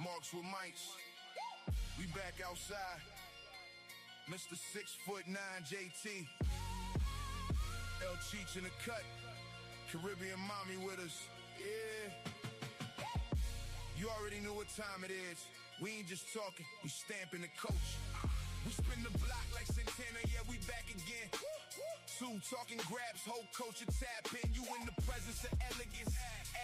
Marks with mics. We back outside. Mr. 6'9" JT. El Cheech in the cut. Caribbean mommy with us. Yeah. You already know what time it is. We ain't just talking, we stamping the coach. We spin the block like Santana, yeah, we back again. Two talking grabs, whole culture tap in. You in the presence of elegance.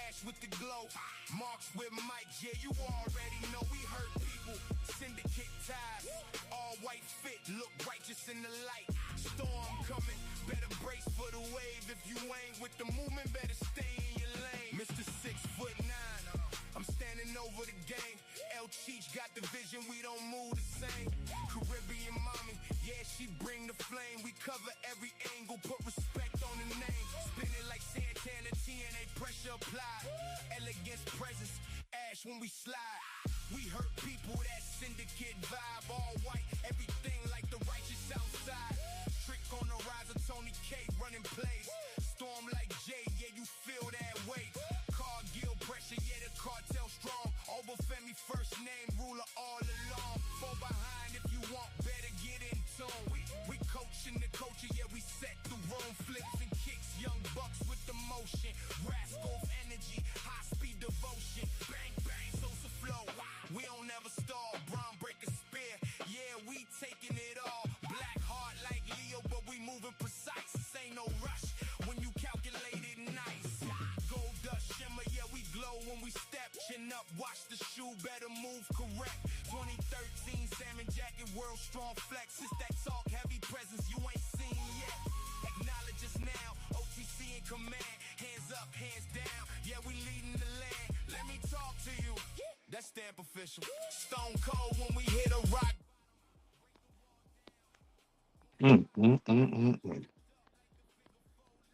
Ash with the glow, Marks with Mike. Yeah, you already know we hurt people. Syndicate ties, all white fit, look righteous in the light. Storm coming, better brace for the wave. If you ain't with the movement, better stay in your lane. Mr. 6'9", I'm standing over the game. El Cheech got the vision, we don't move the same. Caribbean mommy, yeah, she bring the flame. We cover every angle, put respect on the name. Spin it like Santana, TNA pressure applied. Elegance presence, Ash when we slide. We hurt people, that syndicate vibe. All white, everything like the righteous outside. Trick on the rise of Tony K, running plays. Storm like Jey, yeah, you feel that weight. Cargill pressure, yeah, the cartel strong. Oba Femi first name, ruler all along. Fall behind if you want, better get in tune. We coaching the culture, yeah, we set the room. Flips and kicks, young bucks with the motion. Rascal energy, high speed devotion. Bang, bang, Sosa flow. We don't never stall, Brown break a spear. Yeah, we taking it all. Black heart like Leo, but we moving precise. This ain't no rush when you calculate it nice. Gold dust shimmer, yeah, we glow when we step. Chin up, watch the shoe, better move correct. 2013 salmon jacket, world strong flex. It's that talk, heavy presence you ain't seen yet. Acknowledge us now, OTC in command. Hands up, hands down, yeah, we leading the land. Let me talk to you, that's stamp official. Stone cold when we hit a rock.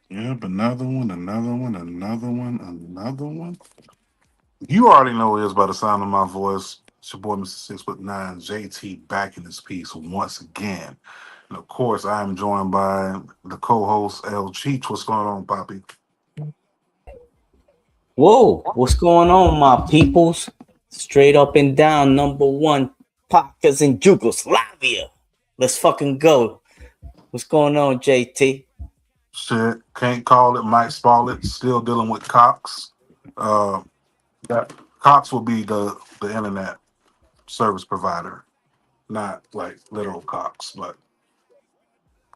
Yep, another one, another one, another one, another one. You already know it is by the sound of my voice. It's your boy, Mr. 6'9", JT, back in this piece once again. And of course, I am joined by the co-host, El Cheech. What's going on, Poppy? Whoa, what's going on, my peoples? Straight up and down, number one podcast in Yugoslavia. Let's fucking go. What's going on, JT? Shit, can't call it Mike Smollett. Still dealing with Cox. Uh, that Cox will be the internet service provider, not like literal Cox, but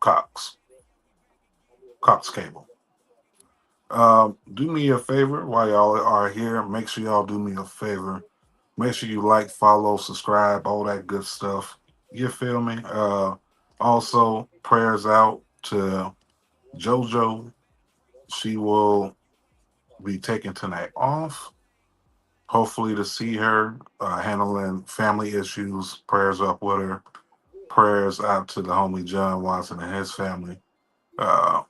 Cox, Cox Cable. Do me a favor while y'all are here. Make sure y'all do me a favor. Make sure you like, follow, subscribe, all that good stuff. You feel me? Also, prayers out to JoJo. She will be taking tonight off. Hopefully, to see her handling family issues. Prayers up with her. Prayers out to the homie John Watson and his family. Uh,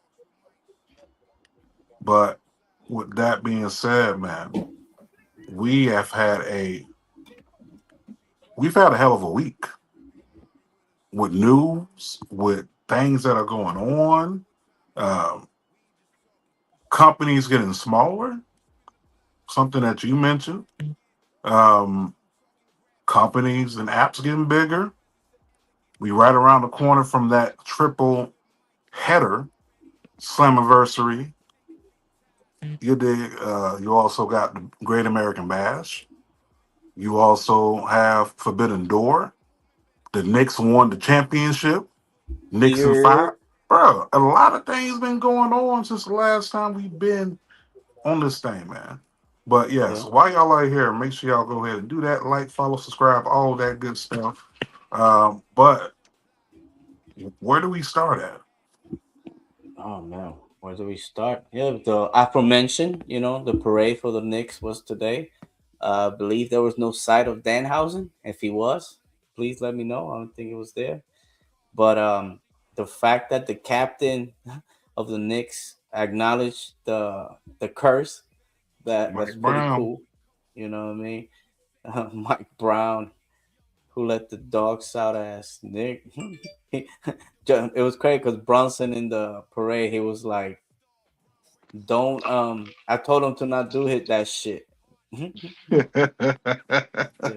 but with that being said, man, we have had a we've had a hell of a week with news, with things that are going on, um, companies getting smaller, something that you mentioned, um, companies and apps getting bigger. We right around the corner from that triple header Slammiversary. You dig? You also got the Great American Bash. You also have Forbidden Door. The Knicks won the championship. Knicks and Here. five. Bro, a lot of things been going on since the last time we've been on this thing, man. But yes, Yeah. while y'all are here, make sure y'all go ahead and do that. Like, follow, subscribe, all that good stuff. But where do we start at? Oh man, where do we start? Yeah, the aforementioned, the parade for the Knicks was today. I believe there was no sight of Danhausen. If he was, please let me know. I don't think it was there. But the fact that the captain of the Knicks acknowledged the curse, that's Mike pretty Brown. cool. You know what I mean? Mike Brown, who let the dogs out as Nick. It was crazy because Bronson in the parade, he was like, "Don't." I told him to not do hit that shit.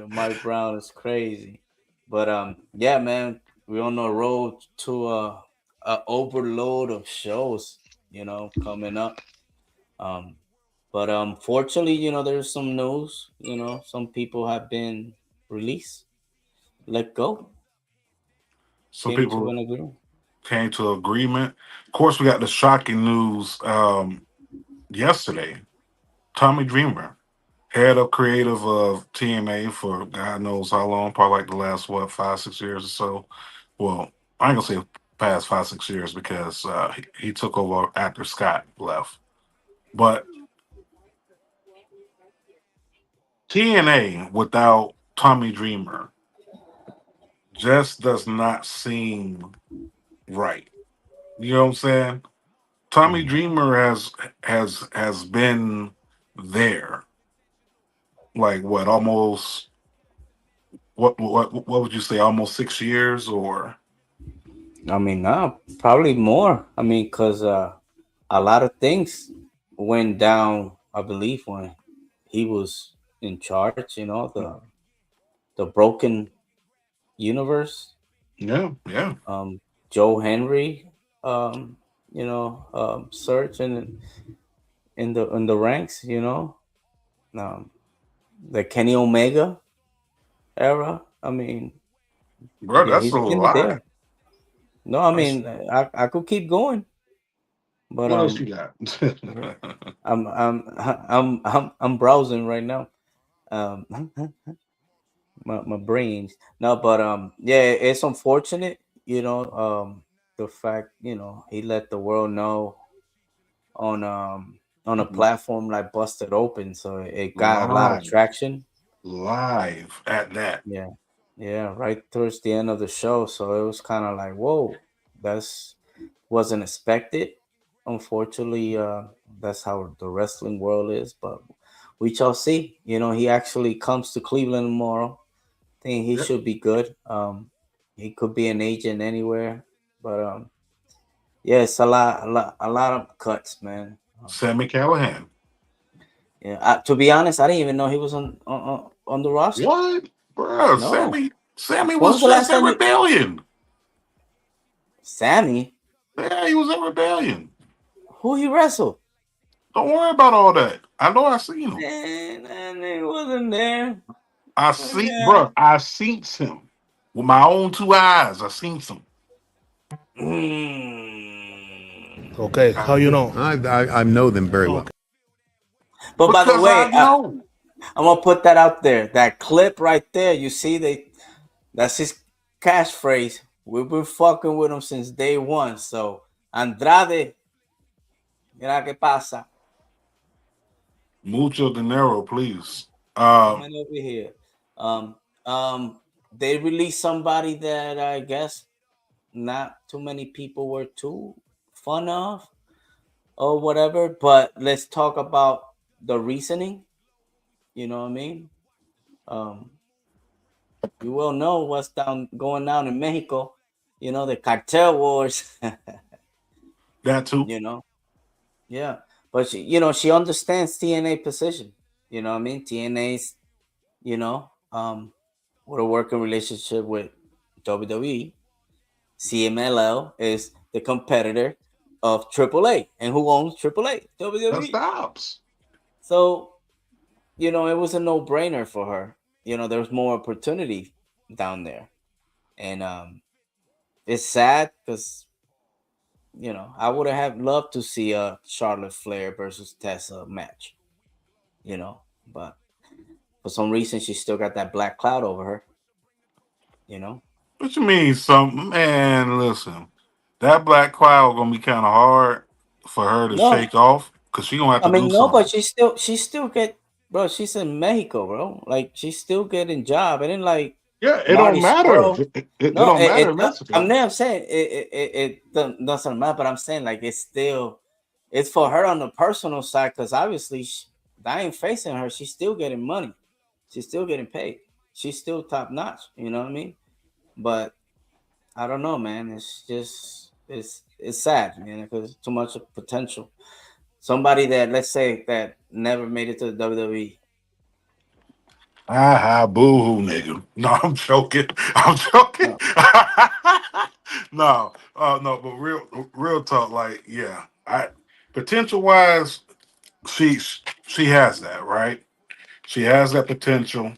Mike Brown is crazy. But yeah, man, we're on the road to a overload of shows, coming up. Um, but fortunately, there's some news. Some people have been released, let go, Some came to people an agreement. came to agreement. Of course, we got the shocking news yesterday. Tommy Dreamer, head of creative of TNA for God knows how long, probably like the last 5-6 years or so. Well, I ain't gonna say past 5-6 years because he took over after Scott left. But TNA without Tommy Dreamer just does not seem right. You know what I'm saying? Tommy Mhm. Dreamer has been there. Like what, almost what would you say? Almost 6 years, or I mean, no, probably more. I mean, because a lot of things went down, I believe, when he was in charge. The broken universe. yeah, yeah. Um, Joe Henry, search in the ranks. Um, the Kenny Omega era. I mean, Bro, yeah, that's he's a been lot. there. No, I That's, mean, I could keep going, but what else you got? I'm browsing right now. Um, my brains. No, but yeah, it's unfortunate. The fact he let the world know on a platform like Busted Open, so it got a lot of live, traction. live at that. Yeah, yeah, right towards the end of the show, so it was kind of like, whoa, that's wasn't expected. Unfortunately, that's how the wrestling world is, but we shall see. He actually comes to Cleveland tomorrow. I think he Yep. should be good. He could be an agent anywhere, but yeah, it's a lot of cuts, man. Sammy Callahan. Yeah, to be honest, I didn't even know he was on the roster. What, bro? No, Sammy when was was the just last at time you, Rebellion. Sammy? Yeah, he was at Rebellion. Who he wrestled? Don't worry about all that. I know I seen him. And he wasn't there. I Oh, see, yeah. bro. I seen him with my own two eyes. I seen him. Okay, how you know? I know them very well. But by the Because I way, know. I'm gonna put that out there. That clip right there, you see, that's his catchphrase. We've been fucking with him since day one. So Andrade, mira qué pasa. Mucho dinero, please. Coming over here. Um, they released somebody that I guess not too many people were too fun of or whatever. But let's talk about the reasoning. You know what I mean? Um, you will know what's going down in Mexico. The cartel wars. That too. you know, yeah. But she understands TNA position. You know what I mean? TNA's, with a working relationship with WWE. CMLL is the competitor of AAA, and who owns AAA? That WWE. stops. So it was a no-brainer for her. There's more opportunity down there, and it's sad because I would have loved to see a Charlotte Flair versus Tessa match. But for some reason she still got that black cloud over her. You know. What you mean, something? Man, listen. That black cloud gonna be kind of hard for her to No, shake off because she gonna have I to do mean no, but something. she still get, bro. She's in Mexico, bro. Like she's still getting job. And then like Yeah, it don't Marty matter. Scurll. It No, don't matter in I'm Mexico. not saying it doesn't matter, but I'm saying like it's for her on the personal side because obviously I ain't facing her. She's still getting money. She's still getting paid. She's still top notch. You know what I mean? But I don't know, man. It's just it's sad, man, because too much potential. Somebody that let's say that never made it to the WWE. Boo hoo, nigga. No, I'm joking. I'm joking. No, No, no, but real talk. Like, yeah, I potential wise, she she has that, right? She has that potential.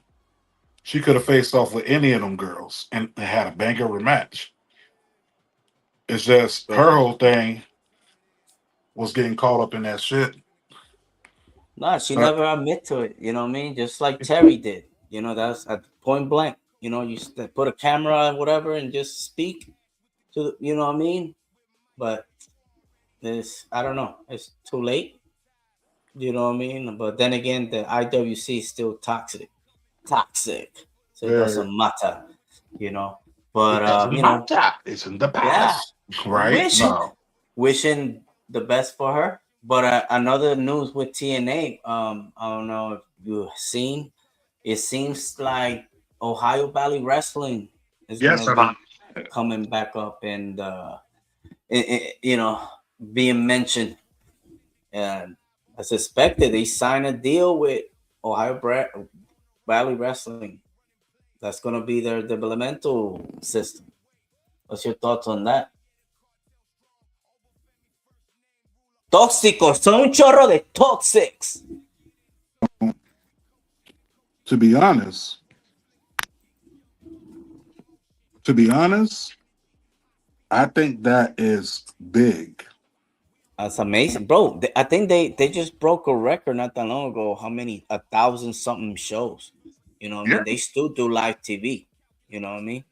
She could have faced off with any of them girls and had a banger rematch. It's just but her whole thing was getting caught up in that shit. no, she Uh, never admit to it. You know what I mean? Just like Terry did. You know, that's at point blank. You know, you put a camera and whatever and just speak to you know what I mean. But this, I don't know. It's too late. You know what I mean? But then again, the IWC is still toxic. So it there, doesn't matter. You know. But it doesn't you know, matter. It's in the yeah. past, right? Wishing, No. wishing the best for her. But another news with TNA. I don't know if you've seen. It seems like Ohio Valley Wrestling is Yes, gonna sir. be coming back up and you know, being mentioned. And as expected, they signed a deal with Valley Wrestling. That's gonna be their developmental system. What's your thoughts on that? Tóxicos, son un chorro de toxics. To be honest, to be honest, I think that is big. That's amazing, bro. I think they just broke a record not that long ago. How many? 1,000 something shows. You know what I Yeah, mean? They still do live TV. You know what I mean?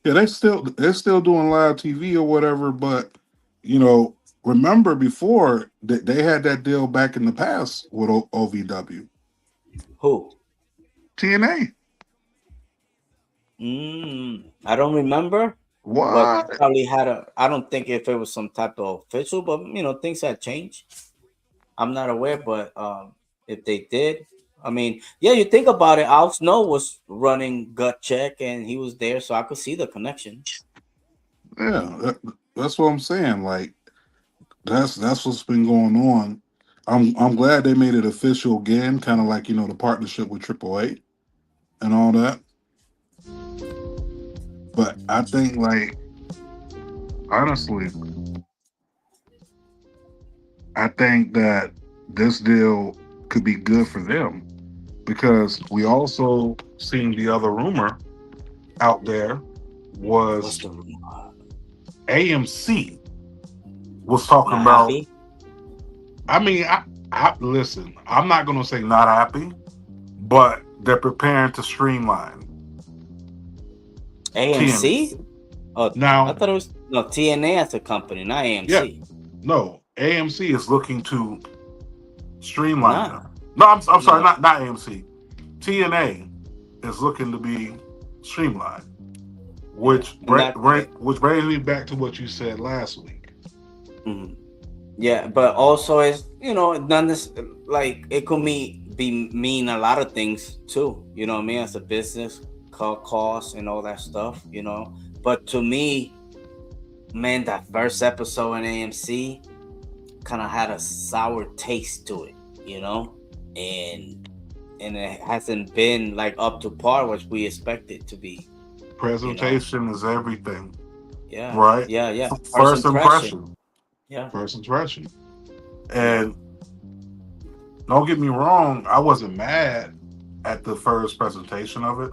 yeah, they're still doing live TV or whatever, but you know, remember before they had that deal back in the past with OVW, Who? TNA. I don't remember, but they What? probably had a. I don't think if it was some type of official, but you know things had changed. I'm not aware, but if they did, I mean, yeah, you think about it. Al Snow was running Gut Check, and he was there, so I could see the connection. Yeah, that's what I'm saying. Like that's what's been going on. I'm glad they made it official again, kind of like the partnership with AAA and all that. But I think like honestly, I think that this deal could be good for them because we also seen the other rumor out there What's was the AMC was talking not about. happy? I mean, I listen. I'm not going to say not happy, but they're preparing to streamline AMC? TNA. Oh, I Now, thought it was no TNA as a company, not yeah, AMC. no, AMC is looking to streamline Nah, them. No, I'm sorry, no, not AMC. TNA is looking to be streamlined, yeah. And that, which brings me back to what you said last week. mhm. Yeah, but also it's not this like it could mean a lot of things too. You know what I mean? As a business, costs and all that stuff. But to me, man, that first episode in AMC kind of had a sour taste to it. And it hasn't been like up to par which we expect it to be. You know? Presentation is everything, Yeah, right? yeah. First First impression. impression. Yeah, First impression. yeah. And don't get me wrong, I wasn't mad at the first presentation of it.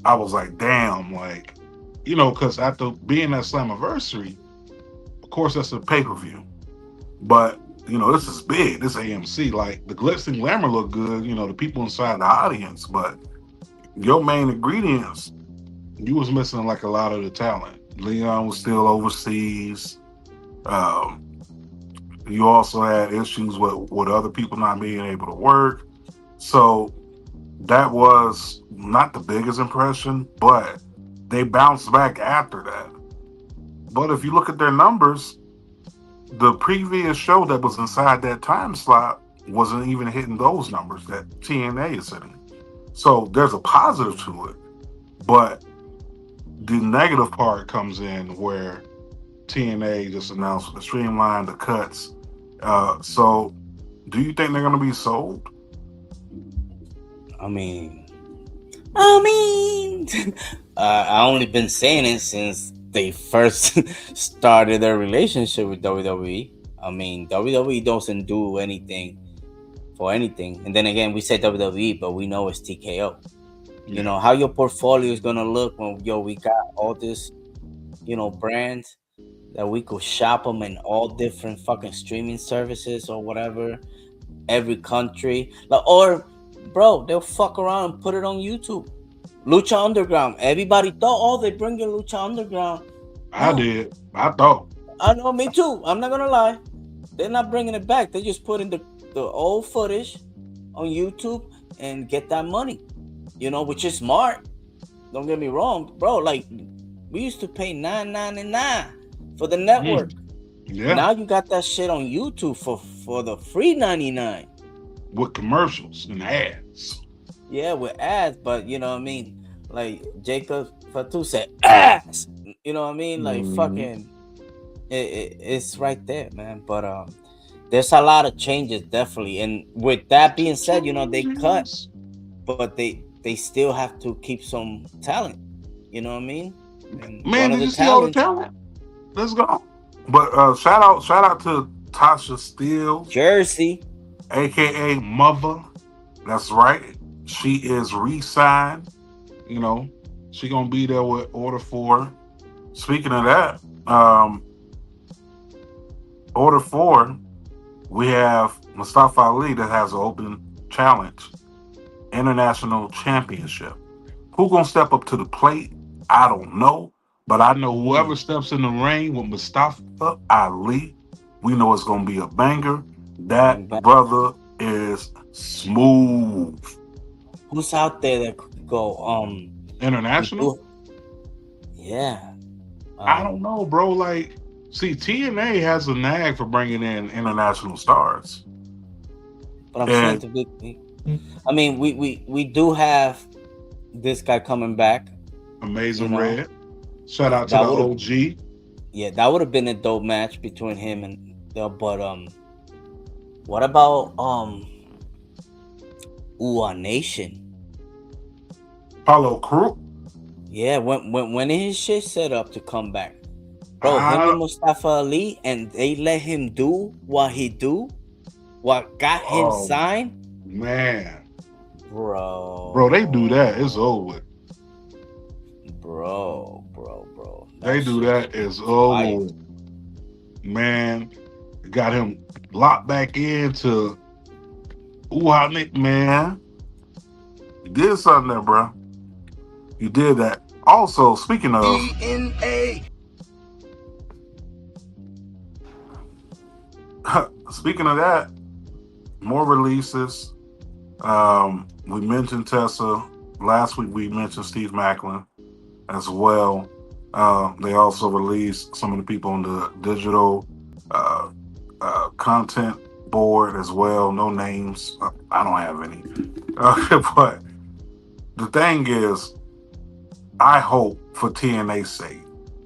I was like, damn, like, because after being at Slammiversary, of course that's a pay-per-view. But, this is big. This AMC. Like the glitz and glamour look good, the people inside the audience, but your main ingredients, you was missing like a lot of the talent. Leon was still overseas. Um, you also had issues with other people not being able to work. So that was not the biggest impression, but they bounced back after that. But if you look at their numbers, the previous show that was inside that time slot wasn't even hitting those numbers that TNA is hitting. So there's a positive to it. But the negative part comes in where TNA just announced the streamline, the cuts. So do you think they're going to be sold? I mean, I only been saying it since they first started their relationship with WWE. I mean, WWE doesn't do anything for anything. And then again, we say WWE, but we know it's TKO. You know how your portfolio is gonna look when we got all this, brands that we could shop them in all different fucking streaming services or whatever, every country. Like, or bro, they'll fuck around and put it on YouTube. Lucha Underground. Everybody thought, oh, they bring in Lucha Underground. I did. I thought. I know, me too. I'm not gonna lie. They're not bringing it back. They just put in the old footage on YouTube and get that money. Which is smart. Don't get me wrong, bro. Like, we used to pay $9.99 for the network. Yeah. Now you got that shit on YouTube for the free $99 with commercials and ads. Yeah, with ads, but you know what I mean. Like Jacob Fatu said, ass. You know what I mean? Like fucking, it's right there, man. But there's a lot of changes, definitely. And with that being said, they cut, but they still have to keep some talent. You know what I mean? And man, did you see all the talent? Let's go. But shout out to Tasha Steele, Jersey, aka Mother. That's right. She is re-signed. She gonna be there with Order 4. Speaking of that, Order 4, we have Mustafa Ali that has an open challenge, International Championship. Who gonna step up to the plate? I don't know, but I know whoever steps in the ring with Mustafa Ali, we know it's gonna be a banger. That brother is smooth. Who's out there that could go international? Yeah. I don't know, bro. Like, see, TNA has a nag for bringing in international stars. But I'm saying to be, I mean, we do have this guy coming back. Amazing Red. Shout out to the OG. Yeah, that would have been a dope match between him and but what about Ua Nation? Apollo Crew? Yeah, when his shit set up to come back. Bro, him and Mustafa Ali, and they let him do what he do, what got him signed. Man. Bro, they do that, it's over with. Bro. They do that, it's over. Man, got him locked back into Nick, man. You did something there, bro. You did that. Also, speaking of DNA. Speaking of that, more releases. We mentioned Tessa. Last week we mentioned Steve Macklin as well. They also released some of the people on the digital content board as well. No names. I don't have any. But the thing is, I hope for TNA's sake,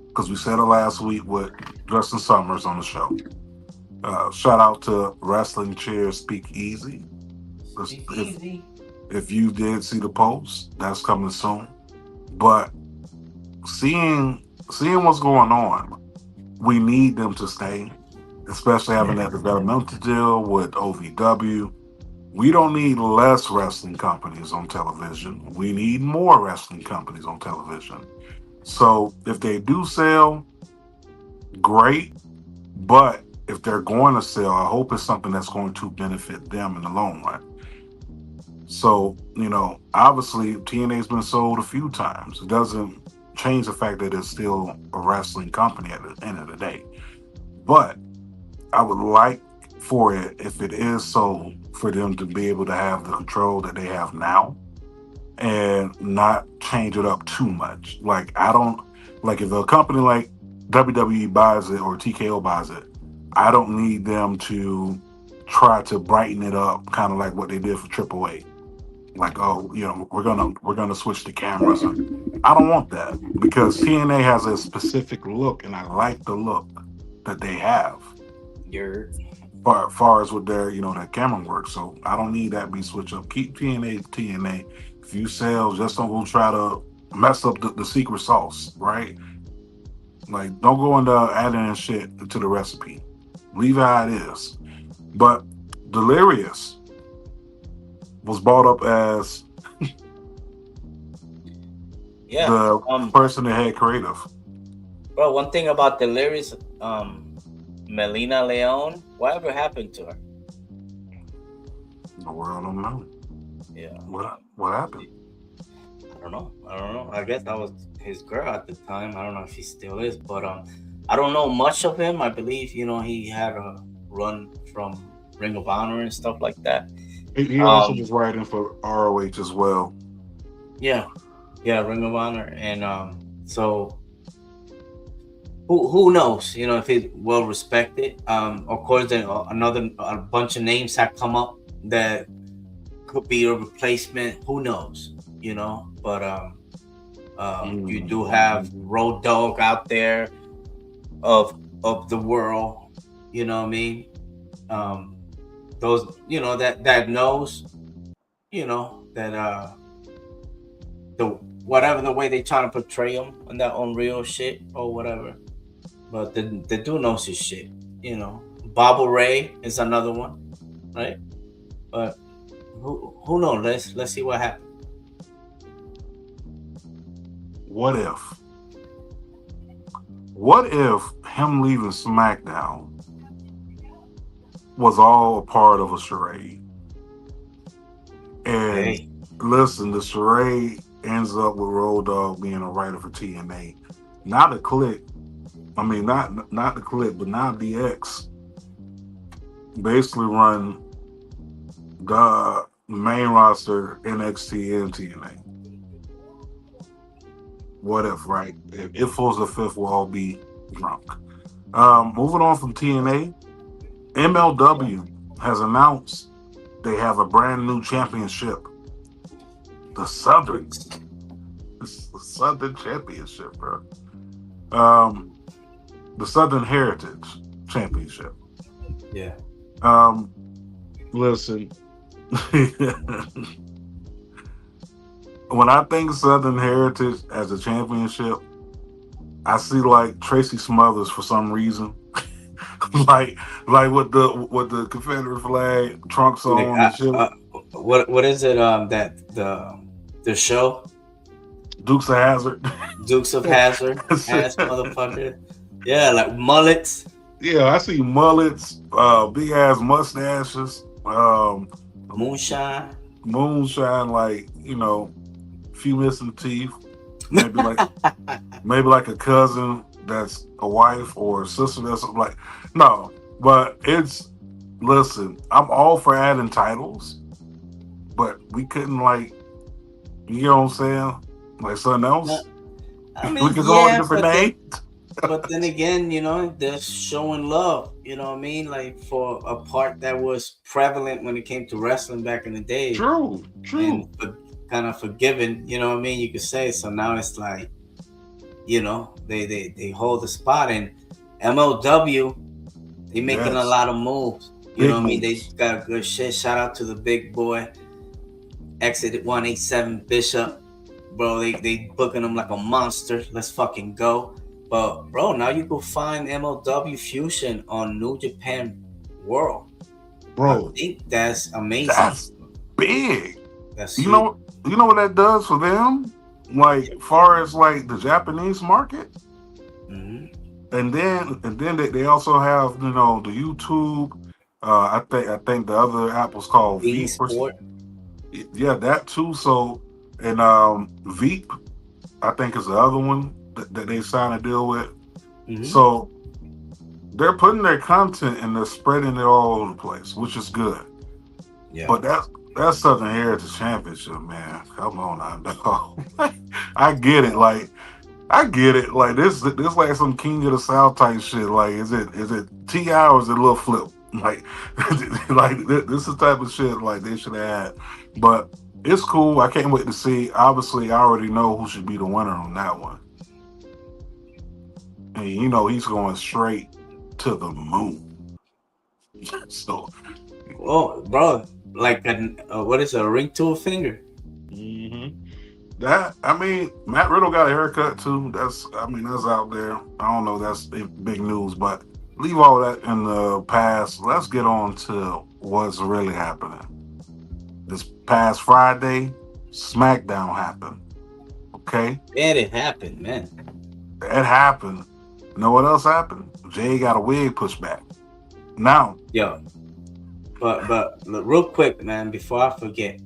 because we said it last week with Justin Summers on the show. Shout out to Wrestling Chair Speak Easy. If you did see the post, that's coming soon. But seeing what's going on, we need them to stay, especially having that developmental deal with OVW. We don't need less wrestling companies on television. We need more wrestling companies on television. So if they do sell, great. But if they're going to sell, I hope it's something that's going to benefit them in the long run. So, obviously TNA's been sold a few times. It doesn't change the fact that it's still a wrestling company at the end of the day. But I would like for it, if it is sold, for them to be able to have the control that they have now and not change it up too much. Like, if a company like WWE buys it or TKO buys it, I don't need them to try to brighten it up, kind of like what they did for AAA. Like, we're gonna switch the cameras. I don't want that, because TNA has a specific look, and I like the look that they have. far as with their, their camera work. So I don't need that to be switched up. Keep TNA TNA. If you sell, just don't go try to mess up the secret sauce, right? Like, don't go into adding shit to the recipe. Leave it how it is. But Delirious was brought up as the person that had creative. Bro, one thing about Delirious, Melina Leon, whatever happened to her? The world don't know. Yeah. What happened? I don't know. I guess that was his girl at the time. I don't know if he still is, but I don't know much of him. I believe, he had a run from Ring of Honor and stuff like that. He also was writing for ROH as well. Yeah, Ring of Honor, and so who knows? If he's well respected. Of course, then a bunch of names have come up that could be a replacement. Who knows? But you do have Road Dogg out there of the world. You know what I mean? Those that knows. That the whatever the way they try to portray him on that unreal shit or whatever. But the dude knows his shit. Bobble Ray is another one, right? But who knows? Let's see what happens. What if him leaving SmackDown was all a part of a charade? And listen, the charade ends up with Road Dogg being a writer for TNA. Not a click. I mean, not the click, but now DX basically run the main roster, NXT and TNA. What if, right? If Fools the Fifth will all be drunk. Moving on from TNA, MLW has announced they have a brand new championship. The Southern Championship, bro. The Southern Heritage Championship. Yeah. Listen. When I think Southern Heritage as a championship, I see like Tracy Smothers for some reason. like with the Confederate flag, trunks on and shit. What is it? That the show? Dukes of Hazzard. Dukes of Hazzard. Ass motherfucker. Yeah, like mullets. Yeah, I see mullets, big ass mustaches, moonshine, like, few missing teeth, maybe like a cousin that's a wife or a sister that's like, no, but listen, I'm all for adding titles, but we couldn't what I'm saying? Like something else? I mean, we could go on different names. But then again, they're showing love, you know what I mean? Like for a part that was prevalent when it came to wrestling back in the day. True. And kind of forgiven, you know what I mean? You could say. So now it's like, they hold the spot, and MLW, they making a lot of moves. You know what I mean? They got good shit. Shout out to the big boy, Exit 187 Bishop. Bro, they booking him like a monster. Let's fucking go. But bro, now you go find MLW Fusion on New Japan World. Bro, I think that's amazing. That's big. That's you know what that does for them? Like far as like the Japanese market. Mm-hmm. And then they also have the YouTube. I think the other app was called Veep. Yeah, that too. So and Veep, I think is the other one that they signed a deal with. Mm-hmm. So they're putting their content and they're spreading it all over the place, which is good. Yeah. But that's Southern Heritage Championship, man. Come on, I get it. Like this like some King of the South type shit. Like is it T.I. or is it Lil Flip? Like this is the type of shit like they should have had. But it's cool. I can't wait to see. Obviously, I already know who should be the winner on that one. And he's going straight to the moon. So, Oh, bro, like what is a ring to a finger? that I mean, Matt Riddle got a haircut too. That's out there. I don't know. That's big news, but leave all that in the past. Let's get on to what's really happening. This past Friday, SmackDown happened. Okay, Man, it happened, man. it happened. You know what else happened? Jey got a wig pushed back. Now, Yo, but real quick, man, before I forget,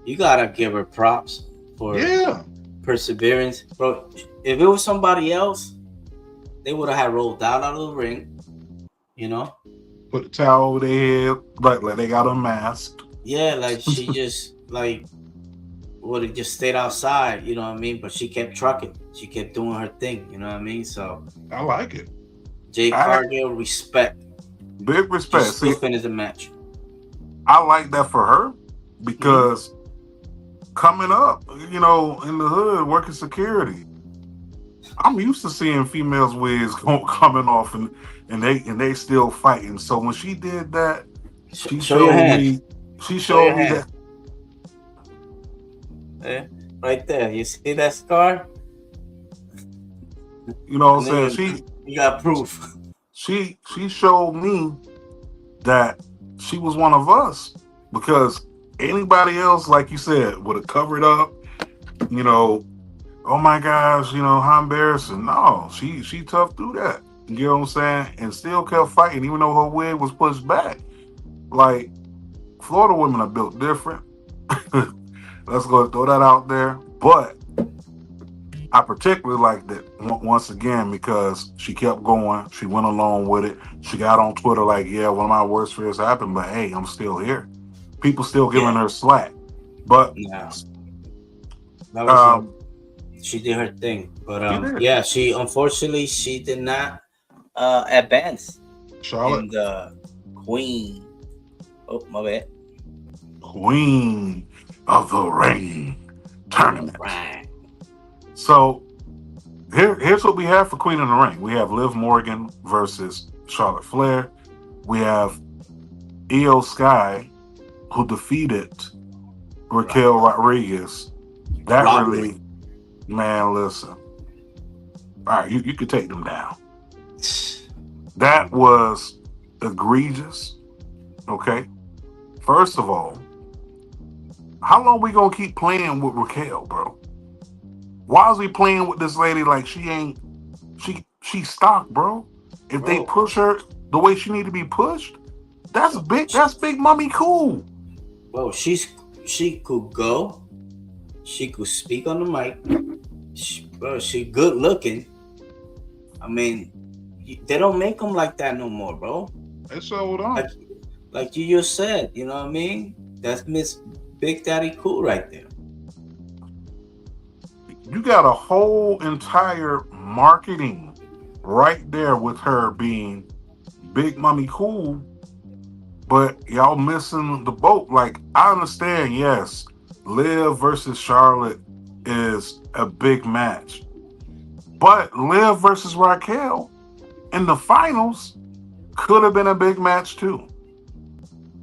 you gotta give her props for perseverance, bro. If it was somebody else, they would have had rolled out of the ring, you know. put the towel over their head, like they got unmasked. Yeah, like she just like would have just stayed outside, you know what I mean? But she kept trucking. She kept doing her thing, you know what I mean? So I like it. Jade Cargill, respect. Big respect. She still finished the match. I like that for her because coming up, you know, in the hood, working security, I'm used to seeing females' wigs coming off and they still fighting. So when she did that, she showed me that. Yeah, right there. You see that scar? You know what I'm saying? You got proof. She showed me that she was one of us, because anybody else, like you said, would have covered up, you know, oh my gosh, you know, how embarrassing. No, she tough through that. You know what I'm saying? And still kept fighting, even though her wig was pushed back. Like, Florida women are built different. Let's go throw that out there. But I particularly like that once again because she kept going. She went along with it. She got on Twitter like, yeah, one of my worst fears happened, but hey, I'm still here. People still giving her slack. But she did her thing. But she unfortunately she did not advance. Charlotte, in the Queen. Oh, my bad. Queen of the Ring tournament. Right. So here's what we have for Queen of the Ring. We have Liv Morgan versus Charlotte Flair. We have Io Sky, who defeated Raquel Rodriguez. That really, man, listen. All right, you could take them down. That was egregious. Okay. First of all, how long we gonna keep playing with Raquel, bro? Why is we playing with this lady like she stock, bro? If they push her the way she need to be pushed, that's big mommy cool. Bro, she could go. She could speak on the mic. She good looking. I mean, they don't make them like that no more, bro. They sold on. Like you just said, you know what I mean? That's Miss Big Daddy Cool right there. You got a whole entire marketing right there with her being Big Mommy Cool, but y'all missing the boat. Like, I understand, yes, Liv versus Charlotte is a big match, but Liv versus Raquel in the finals could have been a big match too.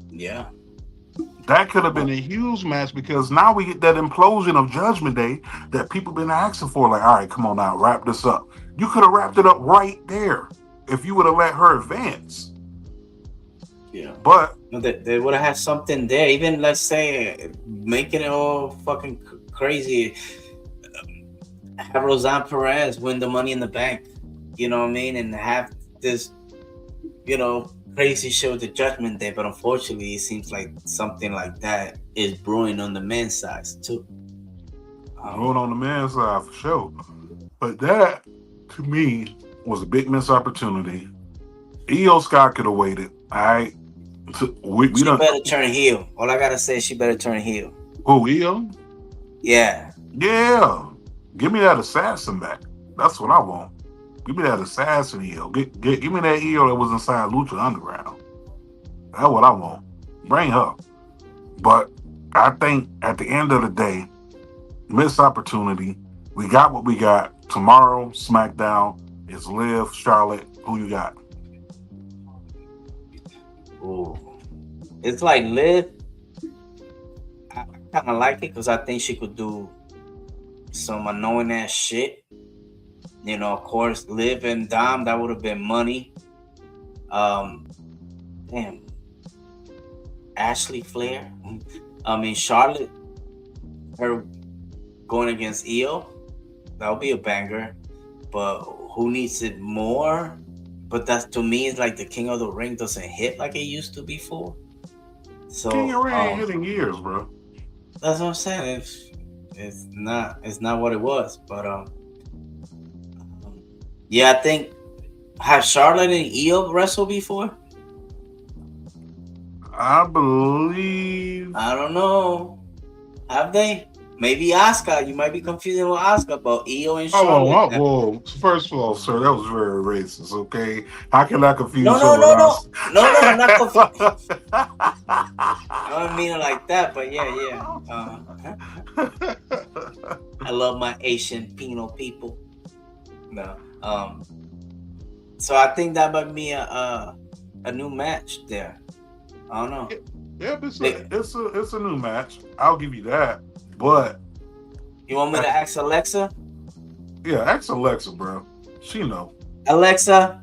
Yeah. That could have been a huge match because now we get that implosion of Judgment Day that people been asking for. Like, all right, come on now, wrap this up. You could have wrapped it up right there if you would have let her advance. Yeah. But they would have had something there. Even, let's say, making it all fucking crazy. Have Roseanne Perez win the Money in the Bank. You know what I mean? And have this, you know, crazy show, the Judgment Day, but unfortunately, it seems like something like that is brewing on the men's side too. Brewing on the men's side for sure. But that, to me, was a big missed opportunity. Io Sky could have waited. All right, she better turn heel. All I gotta say is she better turn heel. Who, Io? Yeah. Give me that assassin back. That's what I want. Give me that assassin heel. Give me that heel that was inside Lucha Underground. That's what I want. Bring her. But I think at the end of the day, missed opportunity. We got what we got. Tomorrow, SmackDown is Liv, Charlotte. Who you got? Ooh. It's like Liv. I kind of like it because I think she could do some annoying ass shit. You know, of course, Liv and Dom, that would have been money. Damn. Ashley Flair. I mean, Charlotte, her going against Io, that would be a banger. But who needs it more? But that's, to me, it's like the King of the Ring doesn't hit like it used to before. So King of the Ring ain't hitting years, bro. That's what I'm saying. It's not what it was. But yeah, I think, have Charlotte and Io wrestled before? I believe. I don't know. Have they? Maybe Asuka. You might be confusing with Asuka, but Io and Charlotte. Well, first of all, sir, that was very racist. Okay, how can I confuse No, her with us? No, I'm not confused. I don't mean it like that, but yeah. I love my Asian Pino people. No. So I think that might be a new match there. I don't know. Yeah, it's a new match. I'll give you that. But you want me to ask Alexa? Yeah, ask Alexa, bro. She know. Alexa,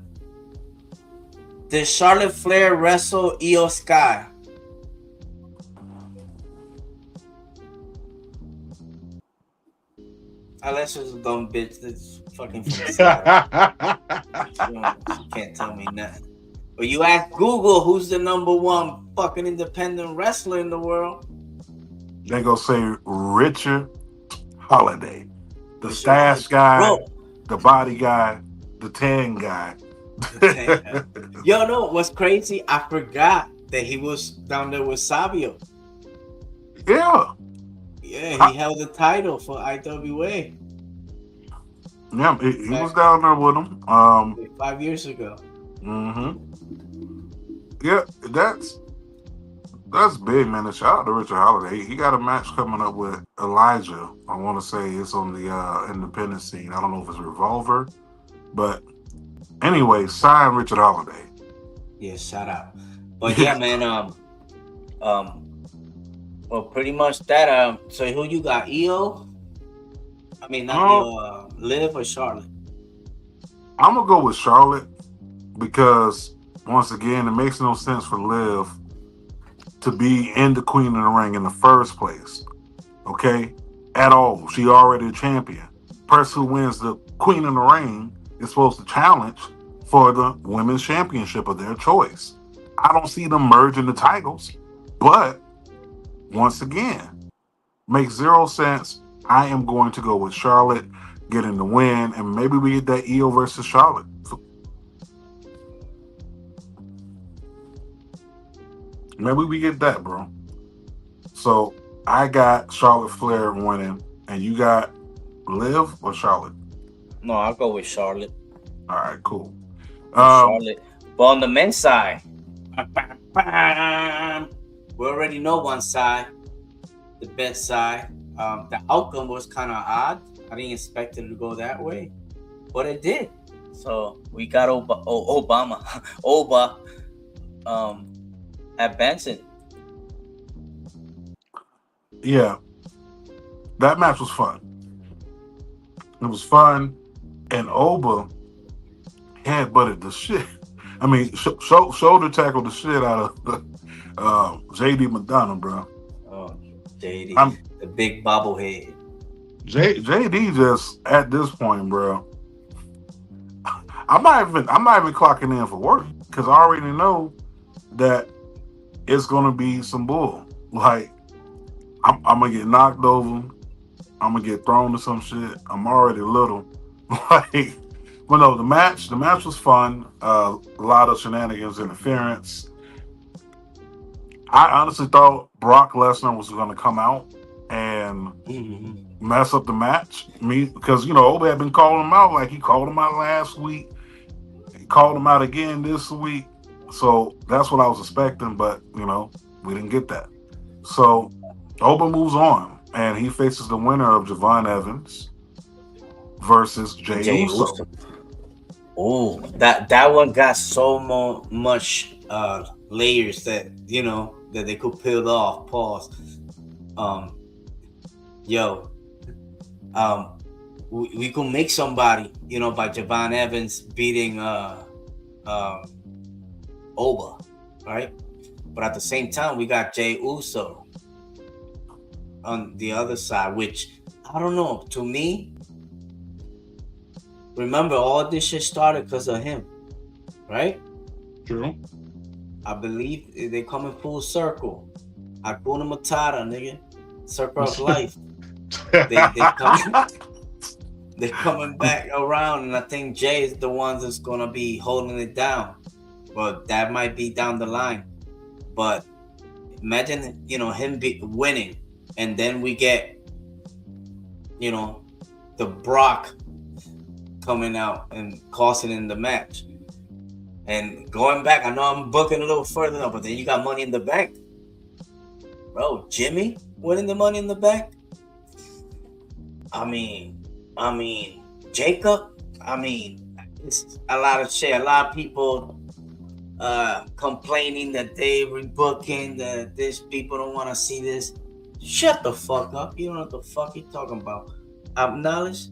did Charlotte Flair wrestle Io Sky? Alexa's a dumb bitch. That's fucking she can't tell me nothing. But you ask Google who's the number one fucking independent wrestler in the world. They gonna say Richard Holiday, the stash guy, bro. The body guy, the tan guy. Yo, no, what's crazy? I forgot that he was down there with Savio. Yeah, he held the title for IWA. Yeah, he was down there with him 5 years ago. Mm-hmm. Yeah, that's big, man. A shout out to Richard Holiday. He got a match coming up with Elijah. I want to say it's on the independent scene. I don't know if it's Revolver, but anyway, sign Richard Holiday. Yeah, shout out. But yeah, man. Well, pretty much that. So who you got? Io? I mean, not Io. Liv or Charlotte? I'm gonna go with Charlotte because once again, it makes no sense for Liv to be in the Queen of the Ring in the first place. Okay? At all. She already a champion. Person who wins the Queen of the Ring is supposed to challenge for the women's championship of their choice. I don't see them merging the titles, but once again, makes zero sense. I am going to go with Charlotte getting the win, and maybe we get that Io versus Charlotte. Maybe we get that, bro. So I got Charlotte Flair winning, and you got Liv or Charlotte? No, I'll go with Charlotte. All right, cool. Charlotte. But on the men's side, we already know one side, the best side. The outcome was kind of odd. I didn't expect it to go that way, but it did. So we got Oba advancing. Yeah, that match was fun. It was fun, and Oba headbutted the shit. I mean, shoulder tackled the shit out of JD McDonough, bro. Oh, JD, the big bobblehead. JD just at this point, bro. I'm not even clocking in for work because I already know that it's gonna be some bull. Like I'm gonna get knocked over. I'm gonna get thrown to some shit. I'm already little. Like, well, no, the match was fun. A lot of shenanigans, interference. I honestly thought Brock Lesnar was gonna come out and mess up the match. Because Oba had been calling him out. Like, he called him out last week. He called him out again this week. So that's what I was expecting, but we didn't get that. So Oba moves on, and he faces the winner of Javon Evans versus Jey Uso. Oh, that one got so much layers that that they could peel off. Pause. We could make somebody, by Javon Evans beating Oba, right? But at the same time, we got Jey Uso on the other side, which I don't know. To me, remember, all this shit started because of him, right? True. I believe they come in full circle. Hakuna Matata, nigga. Circle of life. They're coming back around, and I think Jey is the one that's gonna be holding it down. But that might be down the line. But imagine, him winning, and then we get, the Brock coming out and costing in the match. And going back, I know I'm booking a little further now, but then you got Money in the Bank. Bro, Jimmy winning the Money in the Bank? I mean, Jacob? It's a lot of shit. A lot of people complaining that they rebooking, that these people don't want to see this. Shut the fuck up. You don't know what the fuck you talking about. Knowledge?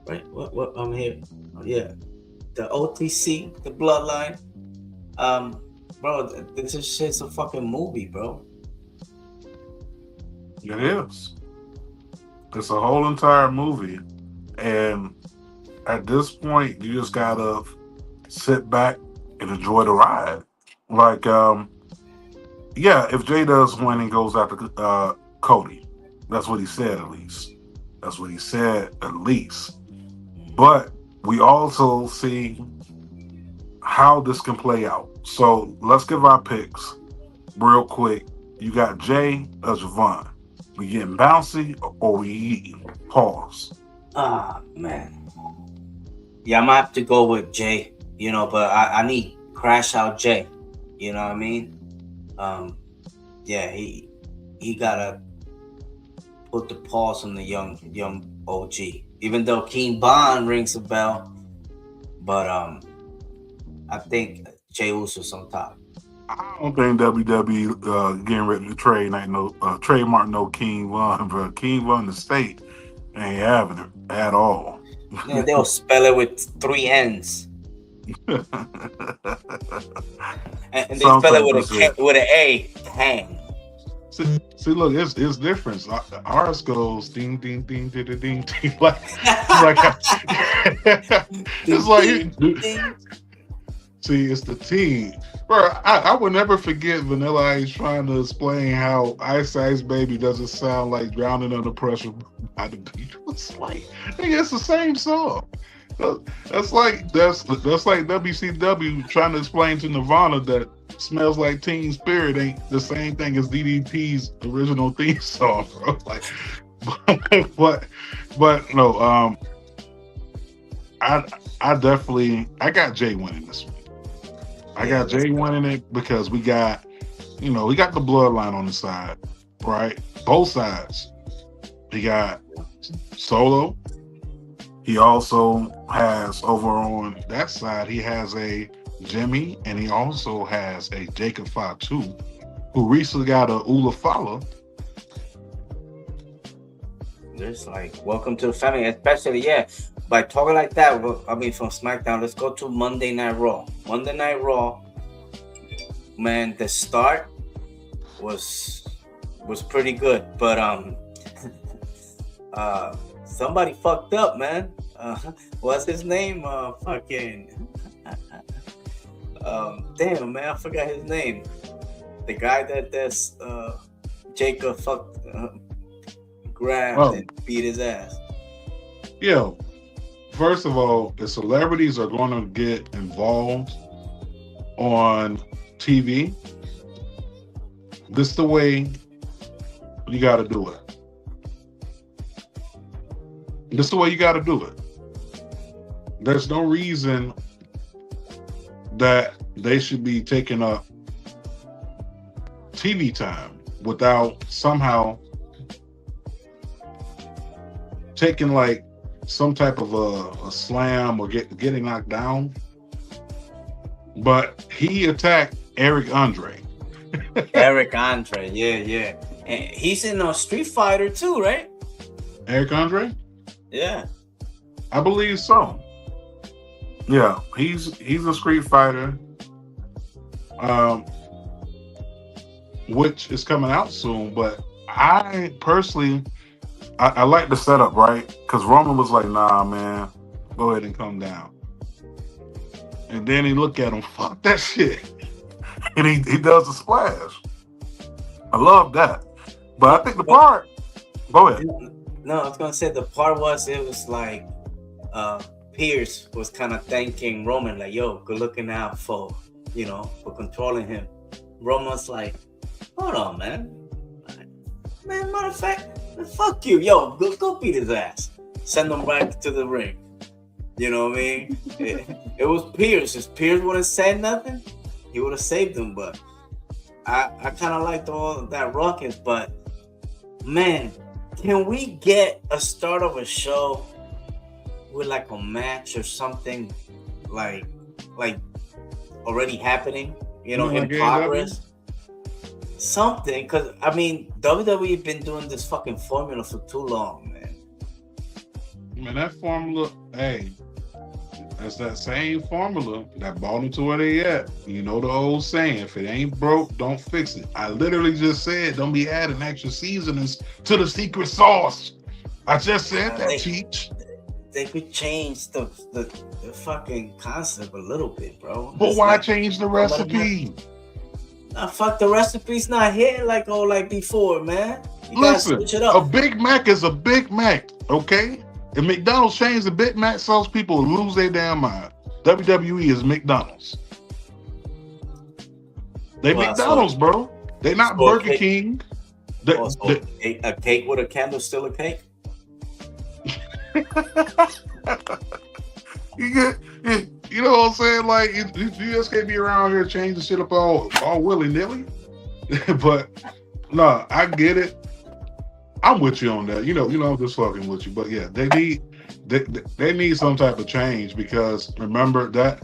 Right? What I'm here. Yeah. The OTC, the Bloodline. Bro, this is shit's a fucking movie, bro. It is. It's a whole entire movie. And at this point, you just gotta sit back and enjoy the ride. Like, if Jey does win and goes after Cody, that's what he said at least. But we also see how this can play out. So let's give our picks real quick. You got Jey or Javon. We getting bouncy or we eating? Pause. Man. Yeah, I'm gonna have to go with Jey, but I need Crash Out Jey. You know what I mean? He gotta put the pause on the young OG. Even though King Bond rings a bell, but I think Jey Uso's on top. I don't think WWE getting ready to trademark no King Von, bro. King Von the state ain't having it at all. Yeah, they'll spell it with 3 N's. And they spell it with an A. Hang. See, look, it's different. Ours goes ding, ding, ding, ding, ding, ding, ding. It's like, see, it's the T. Bro, I would never forget Vanilla Ice trying to explain how Ice Ice Baby doesn't sound like Drowning Under Pressure by the Beach. It's like, it's the same song. That's like WCW trying to explain to Nirvana that Smells Like Teen Spirit ain't the same thing as DDP's original theme song, bro. Like, but no, I got Jey winning this one. I got Jey winning it because we got the Bloodline on the side, right? Both sides. He got Solo. He also has over on that side, he has a Jimmy, and he also has a Jacob Fatu, who recently got a Ula Fala. It's like, welcome to the family, especially, by talking like that, from SmackDown, let's go to Monday Night Raw. Monday Night Raw, man, the start was pretty good, but somebody fucked up, man. What's his name? Damn, man, I forgot his name. The guy that's Jacob fucked, grabbed and beat his ass. Yo, first of all, the celebrities are going to get involved on TV. This is the way you got to do it. This is the way you got to do it. There's no reason that they should be taking up TV time without somehow taking like some type of a slam or getting knocked down. But he attacked Eric Andre. Eric Andre, yeah. And he's in a Street Fighter too, right? Eric Andre? Yeah. I believe so. Yeah, he's a Street Fighter. Which is coming out soon, but I personally I like the setup, right? Because Roman was like, nah, man, go ahead and come down. And then he look at him, fuck that shit. And he does the splash. I love that. But I think the part, go ahead. No, I was gonna say the part it was like Pierce was kind of thanking Roman, like, yo, good looking out for controlling him. Roman's like, hold on, man. Man, matter of fact, fuck you. Yo, go beat his ass. Send him back to the ring. You know what I mean? It was Pierce. If Pierce would have said nothing, he would have saved him. But I kind of liked all that ruckus. But, man, can we get a start of a show with like a match or something like already happening, in progress? Something, because I mean, WWE been doing this fucking formula for too long, man. Man, that formula, hey, that's that same formula that brought them to where they at. You know the old saying, if it ain't broke, don't fix it. I literally just said, don't be adding extra seasonings to the secret sauce. I just said that, Cheech. They could change the fucking concept a little bit, bro. But why change the recipe? Nah, fuck, the recipe's not hitting like before, man. You Listen, gotta switch it up. A Big Mac is a Big Mac, okay? If McDonald's changed the Big Mac sauce, people will lose their damn mind. WWE is McDonald's. They McDonald's, bro. They not Burger King. A cake with a candle still a cake? You know what I'm saying? Like, you just can't be around here changing shit up all willy-nilly. But no, I get it. I'm with you on that. You know, I'm just fucking with you. But yeah, they need some type of change, because remember that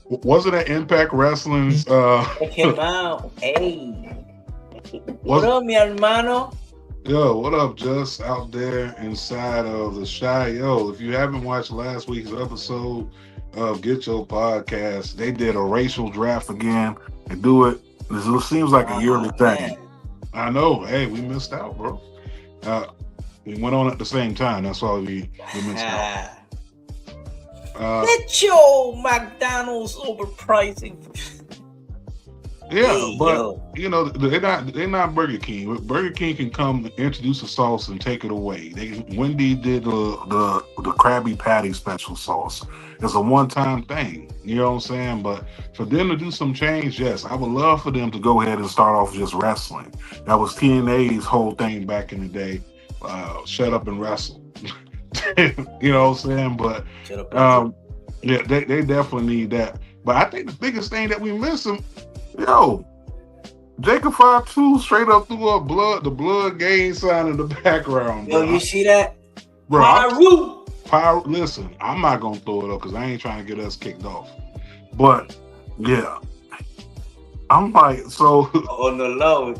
wasn't that Impact Wrestling's It came out. Hey. What up, mi hermano? Yo, what up, just out there inside of the Shy? Yo, if you haven't watched last week's episode of Get Your Podcast, they did a racial draft again. They do it. It seems like a yearly thing. I know. Hey, we missed out, bro. We went on at the same time. That's why we missed out. Get your McDonald's overpricing. Yeah, hey, but they're not Burger King. Burger King can come introduce a sauce and take it away. Wendy did the Krabby Patty special sauce. It's a one-time thing. You know what I'm saying? But for them to do some change, yes, I would love for them to go ahead and start off just wrestling. That was TNA's whole thing back in the day. Shut up and wrestle. You know what I'm saying? But yeah, they definitely need that. But I think the biggest thing that we missing. Yo, Jacob Fatu straight up threw up the blood gain sign in the background. Yo, bro. you see that? Bro, listen, I'm not gonna throw it up because I ain't trying to get us kicked off. But yeah, I'm like, so on the low.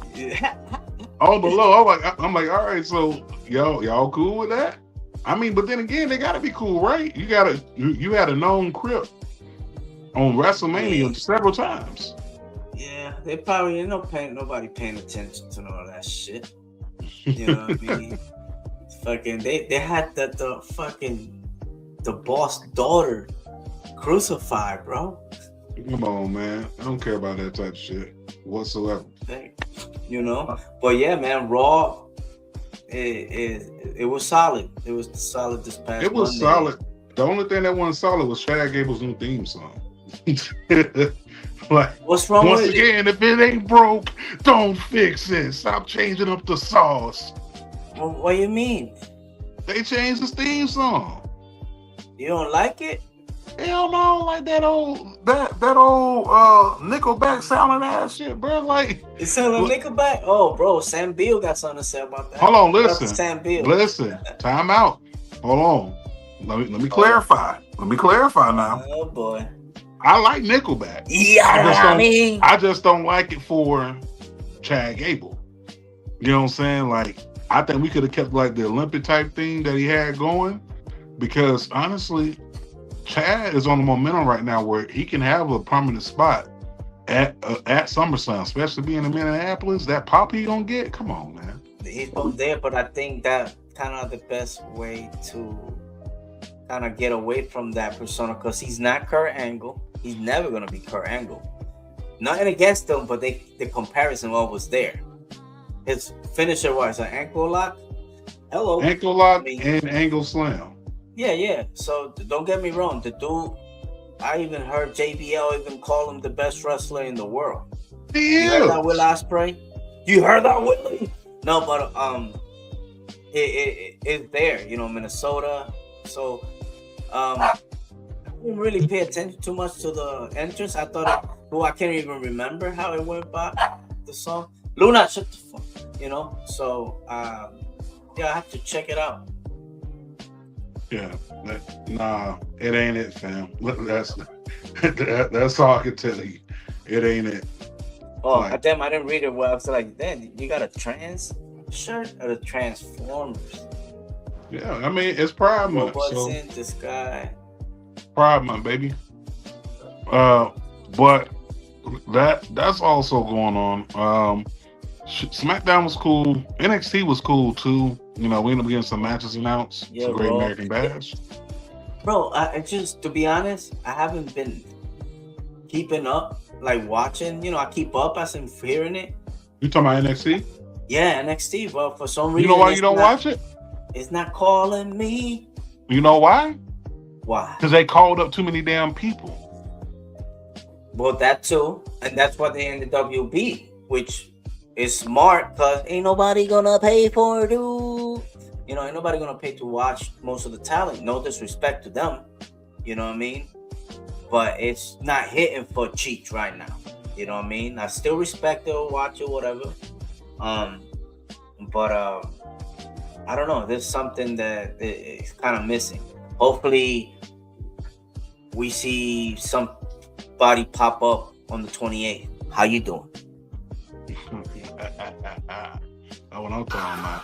On the low, I'm like, all right, so y'all cool with that? I mean, but then again, they gotta be cool, right? You had a known crip on WrestleMania several times. Yeah, they probably nobody paying attention to all that shit. You know what I mean? Fucking they had the boss daughter crucified, bro. Come on, man. I don't care about that type of shit whatsoever. But yeah, man, Raw. It was solid. It was solid this past. It was Monday. solid. The only thing that wasn't solid was Chad Gable's new theme song. Like, what's wrong once with again, if it ain't broke, don't fix it. Stop changing up the sauce. What do you mean? They changed the theme song. You don't like it? Hell no, like that old Nickelback sounding ass shit, bro. Like, it sounded like Nickelback. Oh, bro, Sam Beale got something to say about that. Hold on, listen. Sam Beale. Listen, time out. Hold on. Let me clarify. Let me clarify now. Oh boy. I like Nickelback. Yeah, I just don't like it for Chad Gable. You know what I'm saying? Like, I think we could have kept like the Olympic type thing that he had going, because honestly, Chad is on the momentum right now where he can have a prominent spot at SummerSlam, especially being in Minneapolis. That pop he gonna get? Come on, man. He's from there, but I think that kind of the best way to kind of get away from that persona, because he's not Kurt Angle. He's never gonna be Kurt Angle. Nothing against them, but the comparison always there. His finisher was an ankle lock. Hello, ankle lock and angle slam. Yeah. So don't get me wrong. The dude, I even heard JBL even call him the best wrestler in the world. You heard that, Will Ospreay? You heard that, Willie? No, but it's there. You know, Minnesota. So I didn't really pay attention too much to the entrance. I thought, I can't even remember how it went by the song. Luna, shut the fuck. You know, so I have to check it out. Yeah, nah, it ain't it, fam. That's all I can tell you. It ain't it. Oh, like, damn! I didn't read it well. I was like, "Damn, you got a trans shirt or the Transformers?" Yeah, I mean it's Pride Month. What's in the sky? Pride Month, baby. But that's also going on. SmackDown was cool. NXT was cool too. You know, we ended up getting some matches announced. Yeah, Great American Bash. Bro, I just, to be honest, I haven't been keeping up, like watching. You know, I keep up as I'm hearing it. You talking about NXT? Yeah, NXT, bro. For some reason, you know why you don't watch it? It's not calling me. You know why? Why? Because they called up too many damn people. Well, that too, and that's why they in the WB, which is smart, because ain't nobody gonna pay for it, dude. You know, ain't nobody gonna pay to watch most of the talent. No disrespect to them, you know what I mean? But it's not hitting for Cheech right now. You know what I mean? I still respect it or watch it, whatever. But I don't know. There's something that is kind of missing. Hopefully, we see somebody pop up on the 28th. How you doing? That's what I'm talking about.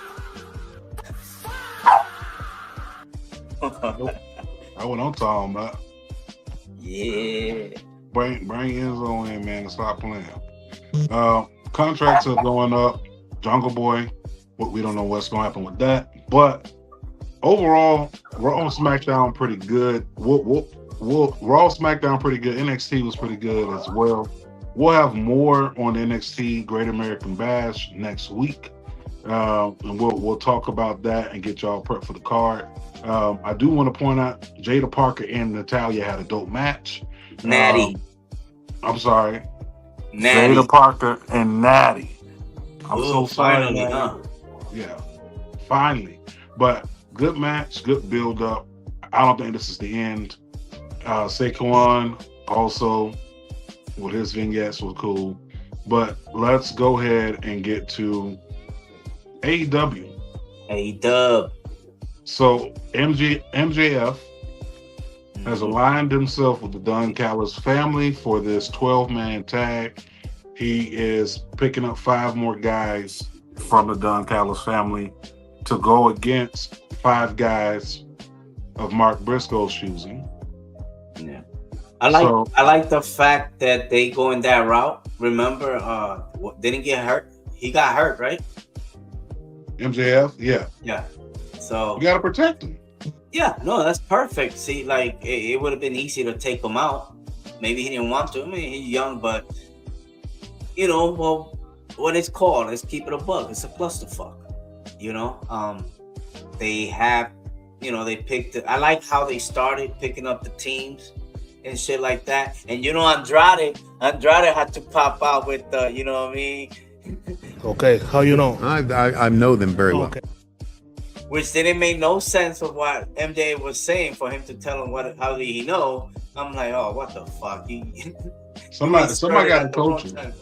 That's what I'm talking about. Yeah. Bring Enzo in, man, and stop playing. Contracts are going up. Jungle Boy, we don't know what's going to happen with that. But overall, Raw and SmackDown pretty good. Raw, SmackDown pretty good. NXT was pretty good as well. We'll have more on NXT Great American Bash next week. And we'll talk about that and get y'all prepped for the card. I do want to point out Jada Parker and Natalya had a dope match. Natty. I'm sorry. Natty. Jada Parker and Natty. I'm so sorry. Finally, huh? Yeah, finally. But good match, good build up. I don't think this is the end. Saquon also with his vignettes was cool. But let's go ahead and get to AEW. AEW. So MJF has aligned himself with the Don Callis family for this 12-man tag. He is picking up 5 more guys from the Don Callis family to go against 5 guys of Mark Briscoe's choosing. Yeah. I like the fact that they go in that route. Remember, didn't get hurt. He got hurt, right? MJF, yeah. Yeah. So you gotta protect him. Yeah, no, that's perfect. See, like it would have been easy to take him out. Maybe he didn't want to. I mean, he's young, but you know, well, what it's called, let's keep it a buck. It's a clusterfuck. You know, they have, you know, they picked it. I like how they started picking up the teams and shit like that. And you know, Andrade had to pop out with the, you know what I mean? Okay, how you know? I know them very well. Okay. Which didn't make no sense of what MJ was saying for him to tell him how did he know. I'm like, oh, what the fuck? Somebody got to coach him.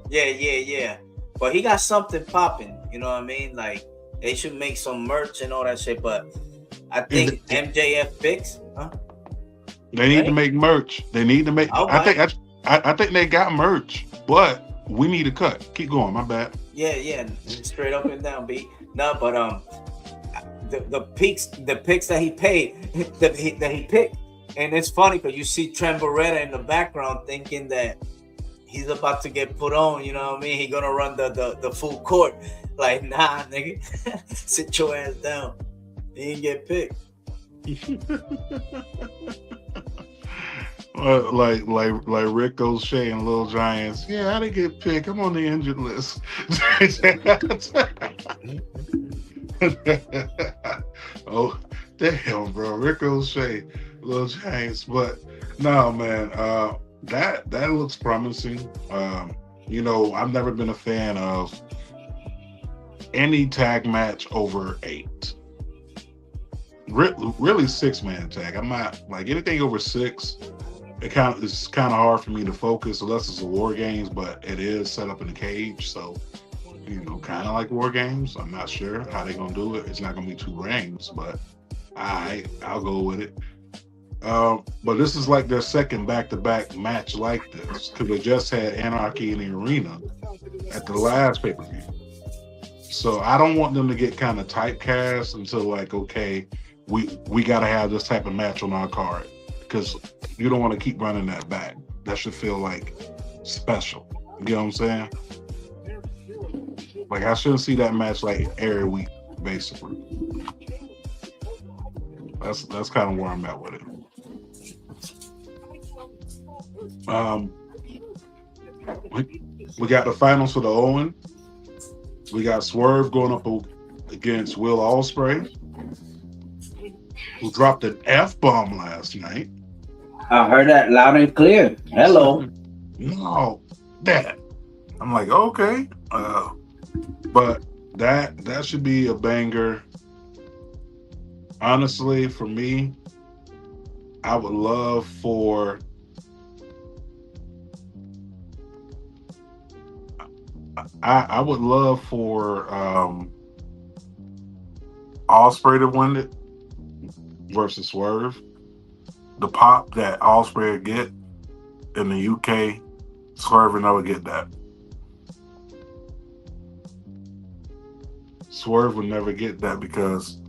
Yeah. But he got something popping, you know what I mean? Like, they should make some merch and all that shit. But I think MJF picks, huh? They need to right? make merch. They need to make. I'll I buy think. it. I think they got merch, but we need a cut. Keep going. My bad. Yeah, straight up and down, B. No, but the picks that he paid that he picked, and it's funny because you see Trent Beretta in the background thinking that he's about to get put on. You know what I mean? He's gonna run the full court. Like, nah, nigga, sit your ass down. He didn't get picked. Like Rick O'Shea and Little Giants. Yeah, I didn't get picked. I'm on the injured list. Oh, damn, bro. Rick O'Shea, Little Giants. But no, man, that looks promising. I've never been a fan of any tag match over 8. Really 6-man tag. I'm not like anything over 6. It's kind of hard for me to focus unless it's a War Games, but it is set up in a cage, so kind of like War Games. I'm not sure how they're gonna do it. It's not gonna be 2 rings, but I'll go with it. But this is like their second back-to-back match like this because they just had Anarchy in the Arena at the last pay-per-view. So I don't want them to get kind of typecast until like, okay, we got to have this type of match on our card because you don't want to keep running that back. That should feel like special. You know what I'm saying? Like I shouldn't see that match like every week, basically. That's kind of where I'm at with it. We got the finals for the Owen. We got Swerve going up against Will Ospreay, who dropped an F-bomb last night. I heard that loud and clear. Hello. No, that. I'm like, okay. But that should be a banger. Honestly, for me, I would love for I would love for Ospreay to win it versus Swerve. The pop that Ospreay would get in the UK, Swerve would never get that. Swerve would never get that because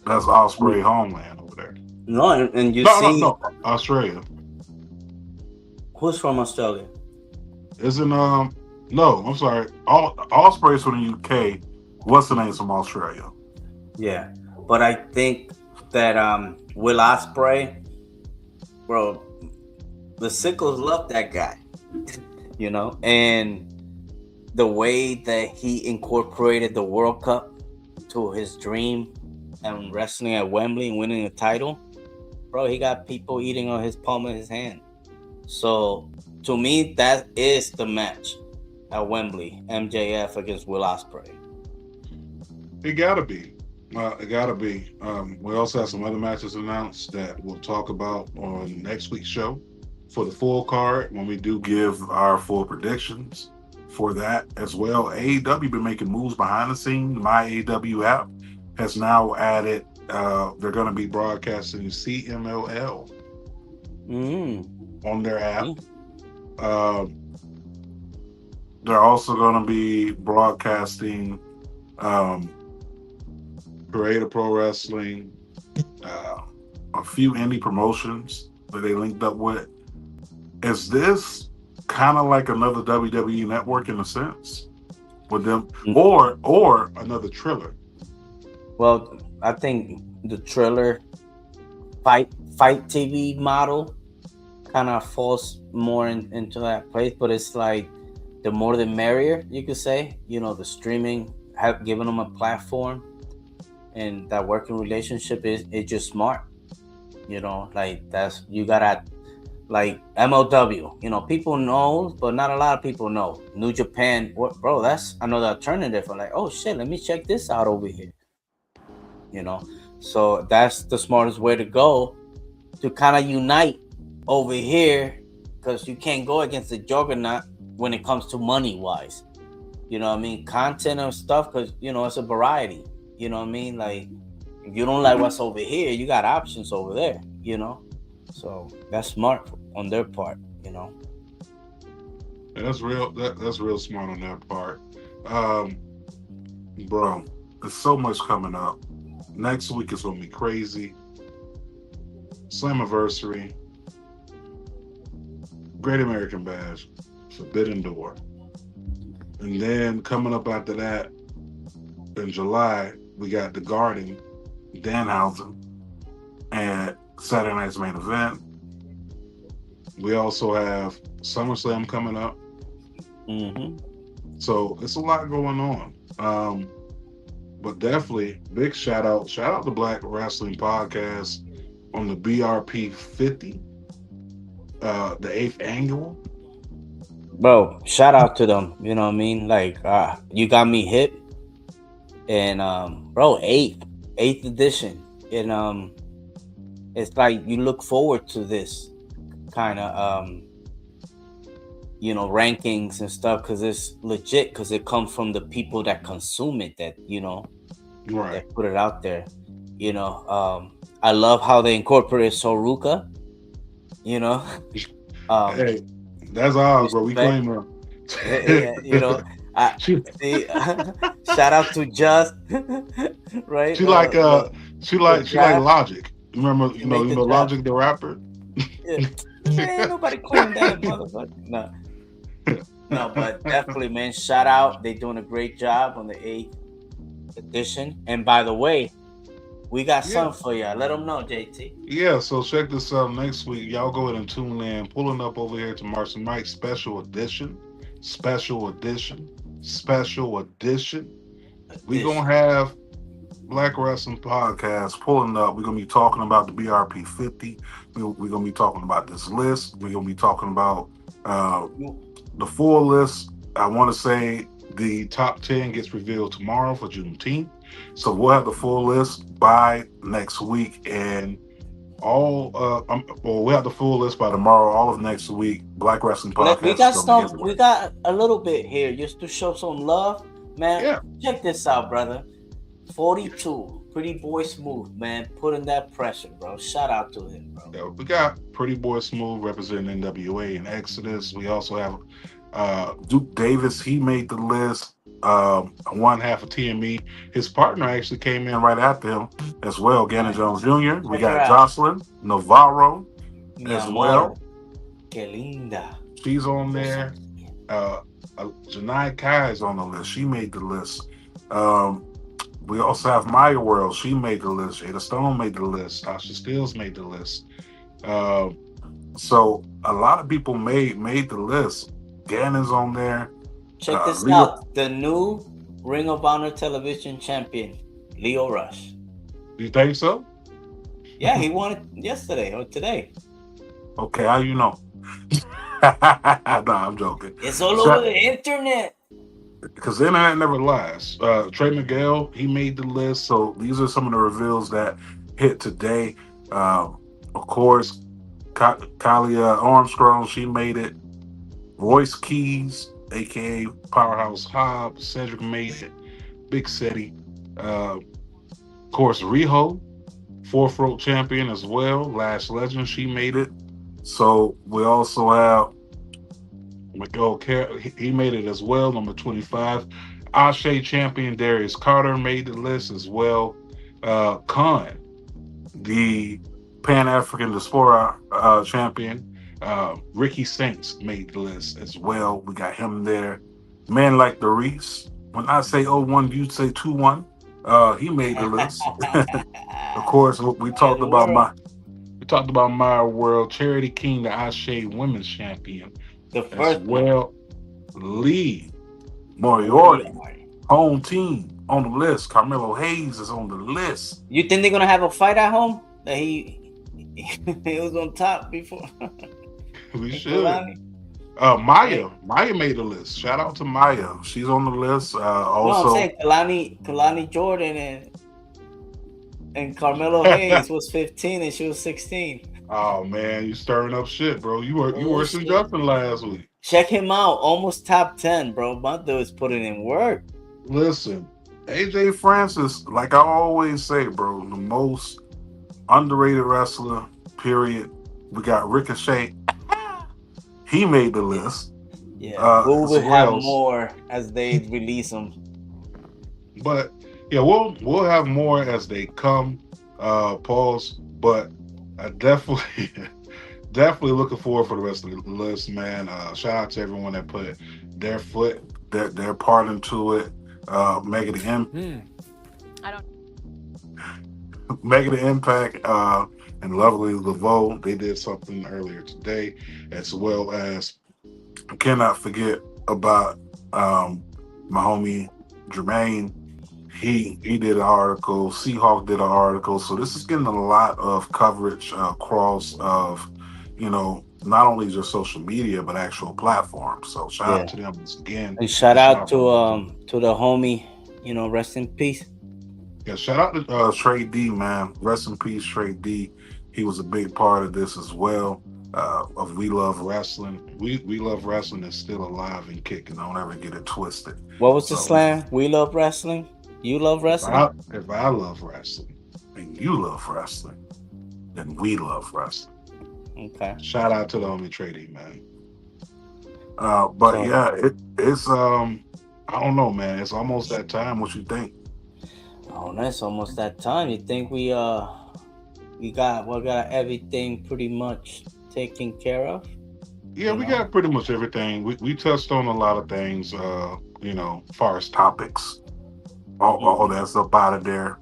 that's Ospreay homeland over there. No, and you see No, Australia. Who's from Australia? Isn't no, I'm sorry. Ospreay's from the UK. What's the name from Australia? Yeah, but I think that Will Ospreay, bro, the Sickles love that guy, and the way that he incorporated the World Cup to his dream and wrestling at Wembley and winning a title, bro, he got people eating on his palm of his hand. So to me, that is the match at Wembley, MJF against Will Ospreay. It gotta be. It gotta be. We also have some other matches announced that we'll talk about on next week's show for the full card when we do give our full predictions for that as well. AEW been making moves behind the scenes. My AEW app has now added. They're going to be broadcasting CMLL on their app. They're also going to be broadcasting Parade of Pro Wrestling, a few indie promotions that they linked up with. Is this kind of like another WWE network in a sense with them, or another Triller? Well, I think the Triller fight TV model kind of falls more into that place, but it's like the more the merrier, you could say. The streaming have given them a platform, and that working relationship is just smart. Like that's, you gotta, like MLW. People know, but not a lot of people know. New Japan, bro, that's another alternative. I'm like, oh shit, let me check this out over here. So that's the smartest way to go to kind of unite over here, because you can't go against the juggernaut when it comes to money wise. Content and stuff, because it's a variety. Like if you don't like what's over here, you got options over there. So that's smart on their part, you know. That's real. That's real smart on their part, um, bro. There's so much coming up. Next week is gonna be crazy. Slammiversary, Great American Bash, Forbidden Door, and then coming up after that in July we got the Garden, Danhausen, and Saturday Night's Main Event. We also have SummerSlam coming up. Mm-hmm. So it's a lot going on. But definitely big shout out to Black Wrestling Podcast on the BRP 50, the 8th annual. Bro, shout out to them. You know what I mean? Like, you got me hip, and bro, eighth edition, and it's like you look forward to this kind of rankings and stuff, because it's legit, because it comes from the people that consume it, that Right. that put it out there. I love how they incorporated Soruka. Hey, that's ours, bro. We claim her. Shout out to Just, right? She like Logic. Remember, Logic the rapper. Ain't nobody claim that motherfucker. No, but definitely, man. Shout out. They're doing a great job on the 8th edition. And by the way, we got something for y'all. Let them know, JT. Yeah, so check this out next week. Y'all go ahead and tune in. Pulling up over here to Marks and Mike special edition. We gonna have Black Wrestling Podcast pulling up. We're gonna be talking about the BRP 50. We're gonna be talking about this list. We're gonna be talking about the full list. I want to say the top 10 gets revealed tomorrow for Juneteenth. So we'll have the full list by next week, and we'll have the full list by tomorrow. All of next week, Black Wrestling Podcast. We got a little bit here just to show some love, man. Yeah. Check this out, brother. 42, Pretty Boy Smooth, man, putting that pressure, bro. Shout out to him, bro. Yeah, we got Pretty Boy Smooth representing NWA and Exodus. We also have Duke Davis. He made the list. One half of TME. His partner actually came in right after him as well. Gannon Jones Jr. We got Jocelyn Navarro as well. Que linda. She's on there. Janai Kai is on the list. She made the list. We also have Maya World. She made the list. Ada Stone made the list. Tasha Steeles made the list. So a lot of people made the list. Gannon's on there. Check this out. The new Ring of Honor television champion, Leo Rush. You think so? Yeah, he won it yesterday or today. Okay, how you know? Nah, I'm joking. It's all over the internet. Because the internet never lies. Trey Miguel, he made the list. So these are some of the reveals that hit today. Of course, Kalia Armstrong, she made it. Royce Keys, aka Powerhouse Hobbs, Cedric made it. Big City. Of course, Riho, 4th Road champion as well. Last Legend, she made it. So we also have Miguel, he made it as well, number 25. Ashe champion Darius Carter made the list as well. Khan, the Pan-African Diaspora champion, Ricky Saints made the list as well. We got him there. Man like the Reese. When I say 0-1, you say 2-1. He made the list. Of course, we talked about my world. Charity King, the Ashe Women's Champion. The first as well. Lee Moriarty, home team on the list. Carmelo Hayes is on the list. You think they're gonna have a fight at home? That he was on top before. We should. Maya made the list. Shout out to Maya. She's on the list. Also, I'm saying Kalani Jordan and Carmelo Hayes was 15 and she was 16. Oh man, you stirring up shit, bro. You worse than Justin last week. Check him out. Almost top 10, bro. My dude's putting in work. Listen, AJ Francis, like I always say, bro, the most underrated wrestler, period. We got Ricochet. He made the list. Yeah, we As will have well. more as they release them. But yeah, we'll have more as they come. Pause. But I definitely definitely looking forward for the rest of the list, man. Shout out to everyone that put their part into it. Making the impact. And Lovely Laveau, they did something earlier today, as well as I cannot forget about my homie Jermaine. He did an article. Seahawk did an article. So this is getting a lot of coverage across of, not only just social media but actual platforms. So shout out to them once again. And shout out to the homie, rest in peace. Yeah, shout out to Trey D, man. Rest in peace, Trey D. He was a big part of this as well. Of We Love Wrestling. We Love Wrestling is still alive and kicking. Don't ever get it twisted. What was the slam? We love wrestling. You love wrestling. If I love wrestling and you love wrestling, then we love wrestling. Okay. Shout out to the homie Trey D, man. But yeah, it's I don't know, man. It's almost that time. What you think? Oh, it's almost that time. You think we got everything pretty much taken care of? Yeah, we got pretty much everything. We touched on a lot of things, as far as topics. All that's up out of there.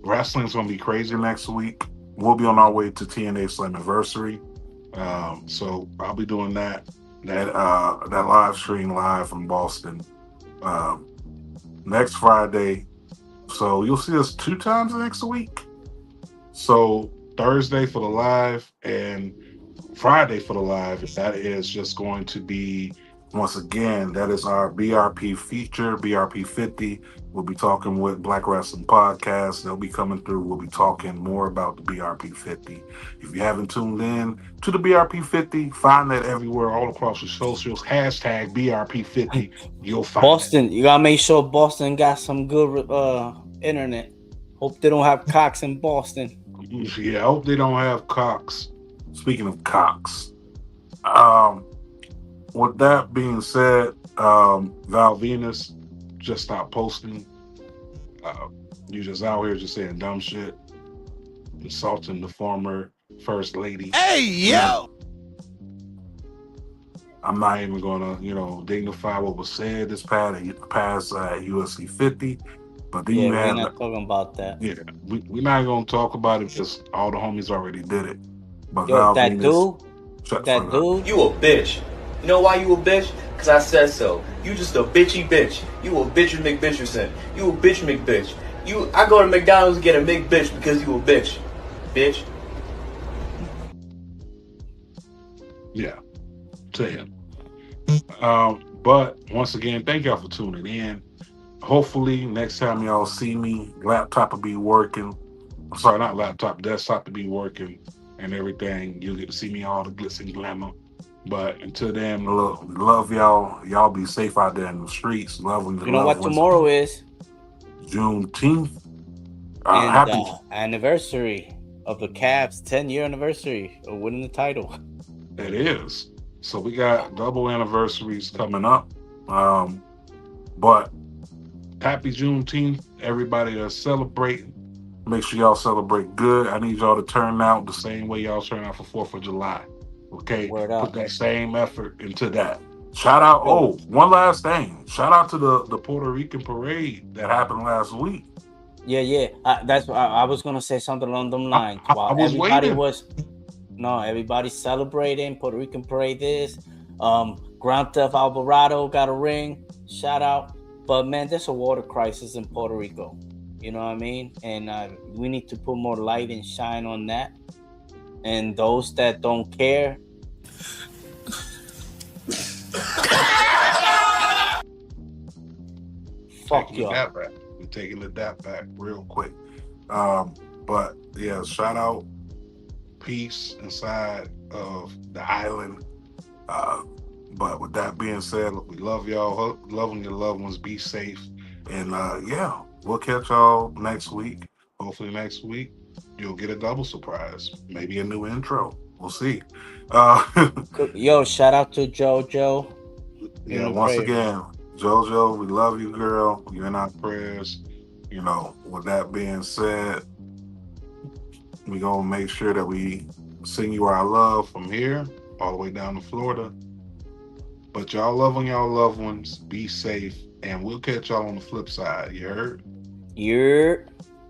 Wrestling's gonna be crazy next week. We'll be on our way to TNA Slammiversary. So I'll be doing that live stream live from Boston next Friday. So you'll see us 2 times next week. So Thursday for the live and Friday for the live. That is just going to be, once again, that is our BRP feature, BRP 50. We'll be talking with Black Wrestling Podcast. They'll be coming through. We'll be talking more about the BRP 50. If you haven't tuned in to the BRP 50, find that everywhere, all across your socials. Hashtag BRP 50. You'll find Boston. You gotta make sure Boston got some good internet. Hope they don't have cocks in Boston. Yeah, I hope they don't have cocks. Speaking of cocks, with that being said, Val Venus just stopped posting. You just out here just saying dumb shit, insulting the former first lady. Hey, yo! I'm not even gonna, dignify what was said this past UFC 50. But then we're not talking about that. Yeah, we're not gonna talk about it because all the homies already did it. But yo, that dude, you a bitch. You know why you a bitch? Because I said so. You just a bitchy bitch. You a bitch McBitcherson. You a bitch McBitch. I go to McDonald's and get a McBitch because you a bitch. Bitch. Yeah, to him. But once again, thank y'all for tuning in. Hopefully, next time y'all see me, laptop will be working. I'm sorry, not laptop, desktop will be working and everything. You'll get to see me all the glitz and glamour. But until then, love y'all. Y'all be safe out there in the streets. Loving the You know what tomorrow is? Juneteenth. And happy anniversary of the Cavs' 10-year anniversary of winning the title. It is. So we got double anniversaries coming up. But happy Juneteenth, everybody that's celebrating. Make sure y'all celebrate good. I need y'all to turn out the same way y'all turn out for 4th of July. Okay? Put that same effort into that. Shout out. Oh, one last thing. Shout out to the Puerto Rican parade that happened last week. Yeah. That's I was gonna say something along them lines. I was waiting. Everybody celebrating Puerto Rican parade. Grand Theft Alvarado got a ring. Shout out. But man, there's a water crisis in Puerto Rico. You know what I mean? And we need to put more light and shine on that. And those that don't care. Fuck you. We're taking the dap back real quick. But yeah, shout out, peace inside of the island. But with that being said, we love y'all. Loving your loved ones. Be safe. And we'll catch y'all next week. Hopefully next week. you'll get a double surprise. Maybe a new intro. We'll see. Yo, shout out to JoJo. Yeah, once again, JoJo, we love you, girl. You're in our prayers. You know, with that being said, we're going to make sure that we send you our love from here all the way down to Florida. But y'all love on y'all loved ones. Be safe. And we'll catch y'all on the flip side. You heard? You're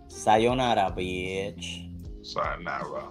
sayonara, bitch. Sayonara.